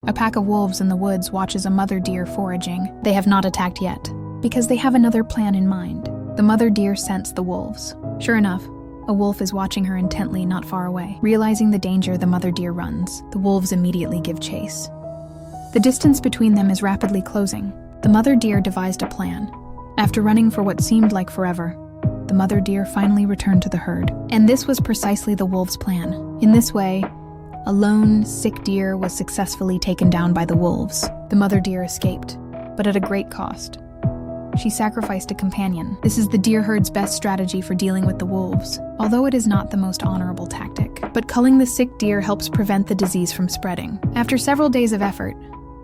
A pack of wolves in the woods watches a mother deer foraging. They have not attacked yet, because they have another plan in mind. The mother deer scents the wolves. Sure enough, a wolf is watching her intently not far away. Realizing the danger, the mother deer runs. The wolves immediately give chase. The distance between them is rapidly closing. The mother deer devised a plan. After running for what seemed like forever, the mother deer finally returned to the herd. And this was precisely the wolves' plan. In this way, a lone, sick deer was successfully taken down by the wolves. The mother deer escaped, but at a great cost. She sacrificed a companion. This is the deer herd's best strategy for dealing with the wolves, although it is not the most honorable tactic. But culling the sick deer helps prevent the disease from spreading. After several days of effort,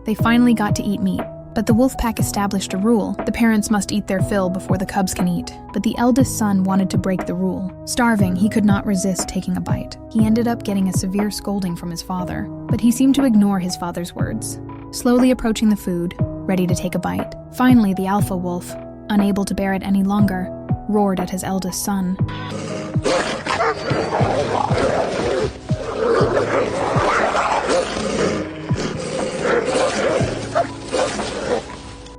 they finally got to eat meat. But the wolf pack established a rule. The parents must eat their fill before the cubs can eat. But the eldest son wanted to break the rule. Starving, he could not resist taking a bite. He ended up getting a severe scolding from his father, but he seemed to ignore his father's words. Slowly approaching the food, ready to take a bite. Finally, the alpha wolf, unable to bear it any longer, roared at his eldest son.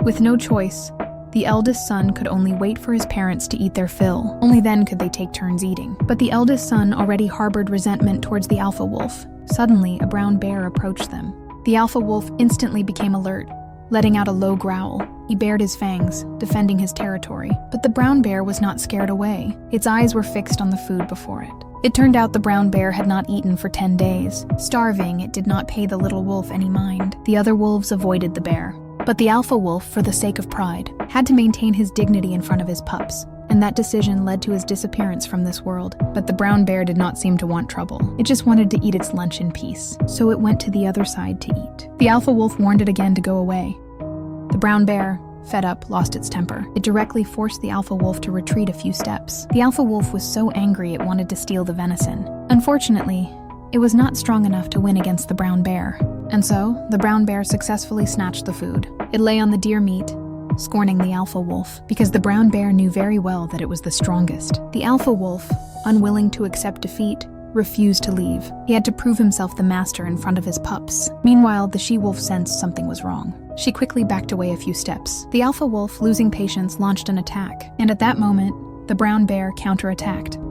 With no choice, the eldest son could only wait for his parents to eat their fill. Only then could they take turns eating. But the eldest son already harbored resentment towards the alpha wolf. Suddenly, a brown bear approached them. The alpha wolf instantly became alert, letting out a low growl. He bared his fangs, defending his territory. But the brown bear was not scared away. Its eyes were fixed on the food before it. It turned out the brown bear had not eaten for 10 days. Starving, it did not pay the little wolf any mind. The other wolves avoided the bear. But the alpha wolf, for the sake of pride, had to maintain his dignity in front of his pups, and that decision led to his disappearance from this world. But the brown bear did not seem to want trouble. It just wanted to eat its lunch in peace, so it went to the other side to eat. The alpha wolf warned it again to go away. The brown bear, fed up, lost its temper. It directly forced the alpha wolf to retreat a few steps. The alpha wolf was so angry it wanted to steal the venison. Unfortunately, it was not strong enough to win against the brown bear. And so, the brown bear successfully snatched the food. It lay on the deer meat, scorning the alpha wolf, because the brown bear knew very well that it was the strongest. The alpha wolf, unwilling to accept defeat, refused to leave. He had to prove himself the master in front of his pups. Meanwhile, the she-wolf sensed something was wrong. She quickly backed away a few steps. The alpha wolf, losing patience, launched an attack. And at that moment, the brown bear counterattacked.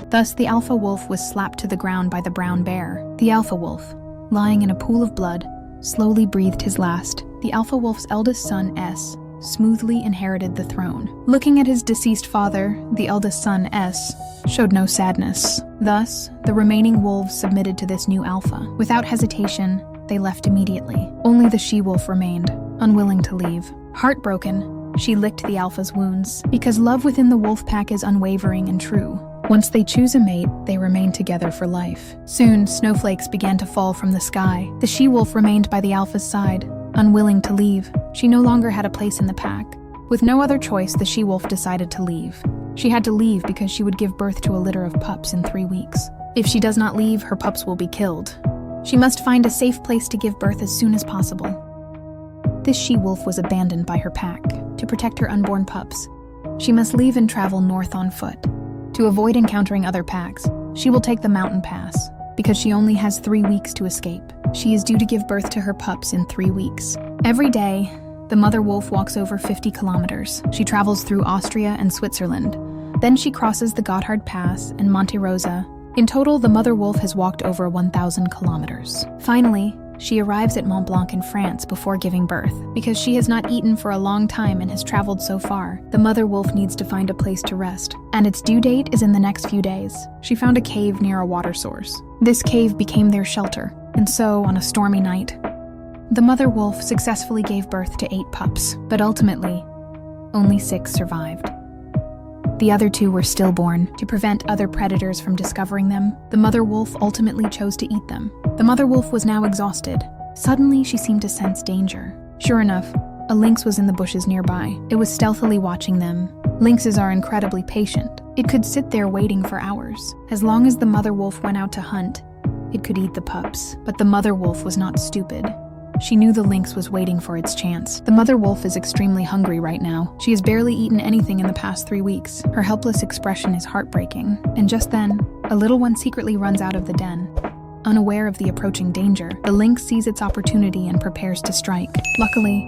Thus, the alpha wolf was slapped to the ground by the brown bear. The alpha wolf, lying in a pool of blood, slowly breathed his last. The alpha wolf's eldest son, S, smoothly inherited the throne. Looking at his deceased father, the eldest son, S, showed no sadness. Thus, the remaining wolves submitted to this new alpha. Without hesitation, they left immediately. Only the she-wolf remained, unwilling to leave. Heartbroken, she licked the alpha's wounds, because love within the wolf pack is unwavering and true. Once they choose a mate, they remain together for life. Soon, snowflakes began to fall from the sky. The she-wolf remained by the alpha's side, unwilling to leave. She no longer had a place in the pack. With no other choice, the she-wolf decided to leave. She had to leave because she would give birth to a litter of pups in 3 weeks. If she does not leave, her pups will be killed. She must find a safe place to give birth as soon as possible. This she-wolf was abandoned by her pack to protect her unborn pups. She must leave and travel north on foot. To avoid encountering other packs, she will take the mountain pass, because she only has 3 weeks to escape. She is due to give birth to her pups in 3 weeks. Every day, the mother wolf walks over 50 kilometers. She travels through Austria and Switzerland. Then she crosses the Gotthard Pass and Monte Rosa. In total, the mother wolf has walked over 1,000 kilometers. Finally, she arrives at Mont Blanc in France before giving birth. Because she has not eaten for a long time and has traveled so far, the mother wolf needs to find a place to rest, and its due date is in the next few days. She found a cave near a water source. This cave became their shelter, and so, on a stormy night, the mother wolf successfully gave birth to 8 pups, but ultimately, only 6 survived. The other 2 were stillborn. To prevent other predators from discovering them, the mother wolf ultimately chose to eat them. The mother wolf was now exhausted. Suddenly, she seemed to sense danger. Sure enough, a lynx was in the bushes nearby. It was stealthily watching them. Lynxes are incredibly patient. It could sit there waiting for hours. As long as the mother wolf went out to hunt, it could eat the pups. But the mother wolf was not stupid. She knew the lynx was waiting for its chance. The mother wolf is extremely hungry right now. She has barely eaten anything in the past 3 weeks. Her helpless expression is heartbreaking. And just then, A little one secretly runs out of the den. Unaware of the approaching danger, the lynx sees its opportunity and prepares to strike. Luckily,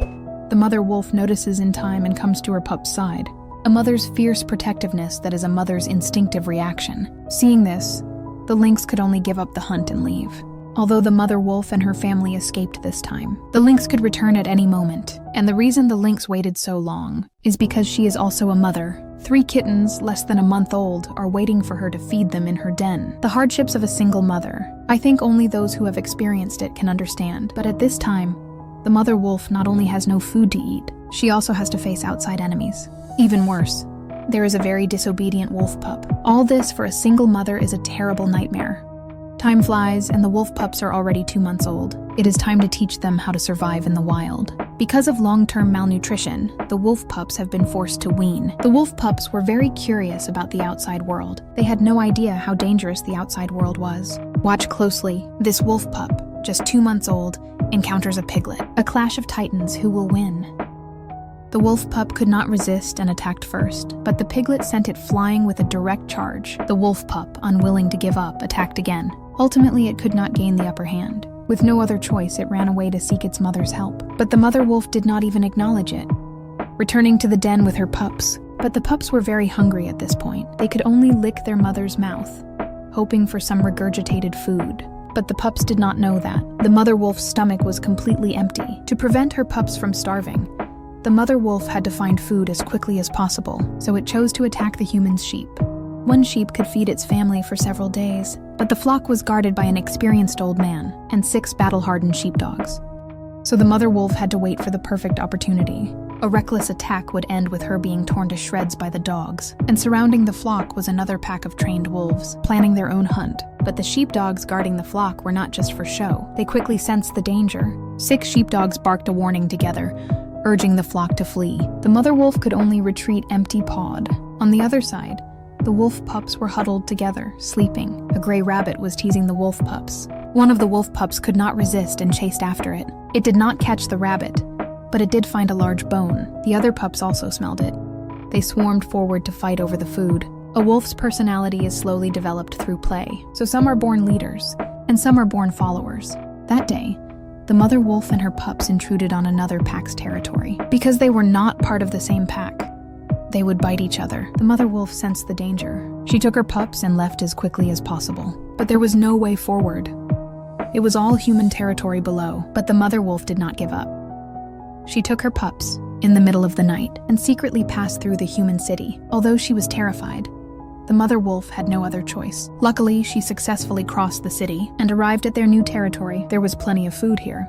the mother wolf notices in time and comes to her pup's side. A mother's fierce protectiveness that is a mother's instinctive reaction. Seeing this, the lynx could only give up the hunt and leave. Although the mother wolf and her family escaped this time, the lynx could return at any moment. And the reason the lynx waited so long is because she is also a mother. 3 kittens, less than a month old, are waiting for her to feed them in her den. The hardships of a single mother, I think only those who have experienced it can understand. But at this time, the mother wolf not only has no food to eat, she also has to face outside enemies. Even worse, there is a very disobedient wolf pup. All this for a single mother is a terrible nightmare. Time flies, and the wolf pups are already 2 months old. It is time to teach them how to survive in the wild. Because of long-term malnutrition, the wolf pups have been forced to wean. The wolf pups were very curious about the outside world. They had no idea how dangerous the outside world was. Watch closely. This wolf pup, just 2 months old, encounters a piglet. A clash of titans. Who will win? The wolf pup could not resist and attacked first, but the piglet sent it flying with a direct charge. The wolf pup, unwilling to give up, attacked again. Ultimately, it could not gain the upper hand. With no other choice, it ran away to seek its mother's help. But the mother wolf did not even acknowledge it, returning to the den with her pups. But the pups were very hungry at this point. They could only lick their mother's mouth, hoping for some regurgitated food. But the pups did not know that. The mother wolf's stomach was completely empty. To prevent her pups from starving, the mother wolf had to find food as quickly as possible, so it chose to attack the human's sheep. One sheep could feed its family for several days, but the flock was guarded by an experienced old man and 6 battle-hardened sheepdogs. So the mother wolf had to wait for the perfect opportunity. A reckless attack would end with her being torn to shreds by the dogs, and surrounding the flock was another pack of trained wolves, planning their own hunt. But the sheepdogs guarding the flock were not just for show. They quickly sensed the danger. 6 sheepdogs barked a warning together, urging the flock to flee. The mother wolf could only retreat empty-pawed. On the other side, the wolf pups were huddled together, sleeping. A gray rabbit was teasing the wolf pups. One of the wolf pups could not resist and chased after it. It did not catch the rabbit, but it did find a large bone. The other pups also smelled it. They swarmed forward to fight over the food. A wolf's personality is slowly developed through play, so some are born leaders, and some are born followers. That day, the mother wolf and her pups intruded on another pack's territory. Because they were not part of the same pack, they would bite each other. The mother wolf sensed the danger. She took her pups and left as quickly as possible. But there was no way forward. It was all human territory below, but the mother wolf did not give up. She took her pups in the middle of the night and secretly passed through the human city. Although she was terrified, the mother wolf had no other choice. Luckily, she successfully crossed the city and arrived at their new territory. There was plenty of food here.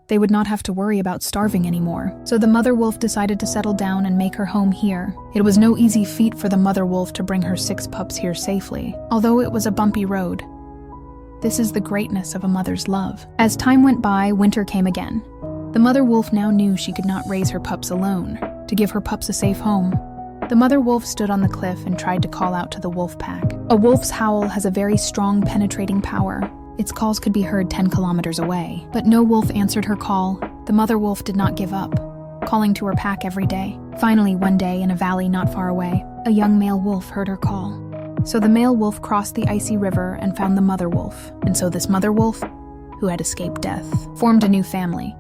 They would not have to worry about starving anymore. So the mother wolf decided to settle down and make her home here. It was no easy feat for the mother wolf to bring her 6 pups here safely, although it was a bumpy road. This is the greatness of a mother's love. As time went by, winter came again. The mother wolf now knew she could not raise her pups alone. To give her pups a safe home, the mother wolf stood on the cliff and tried to call out to the wolf pack. A wolf's howl has a very strong, penetrating power. Its calls could be heard 10 kilometers away. But no wolf answered her call. The mother wolf did not give up, calling to her pack every day. Finally, one day, in a valley not far away, a young male wolf heard her call. So the male wolf crossed the icy river and found the mother wolf. And so this mother wolf, who had escaped death, formed a new family.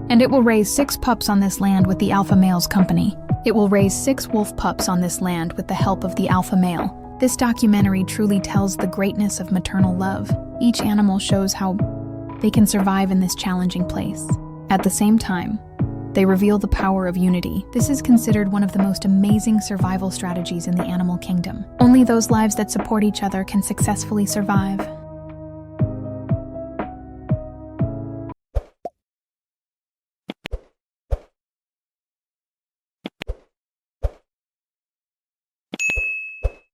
And it will raise 6 pups on this land with the alpha male's company. It will raise 6 wolf pups on this land with the help of the alpha male. This documentary truly tells the greatness of maternal love. Each animal shows how they can survive in this challenging place. At the same time, they reveal the power of unity. This is considered one of the most amazing survival strategies in the animal kingdom. Only those lives that support each other can successfully survive.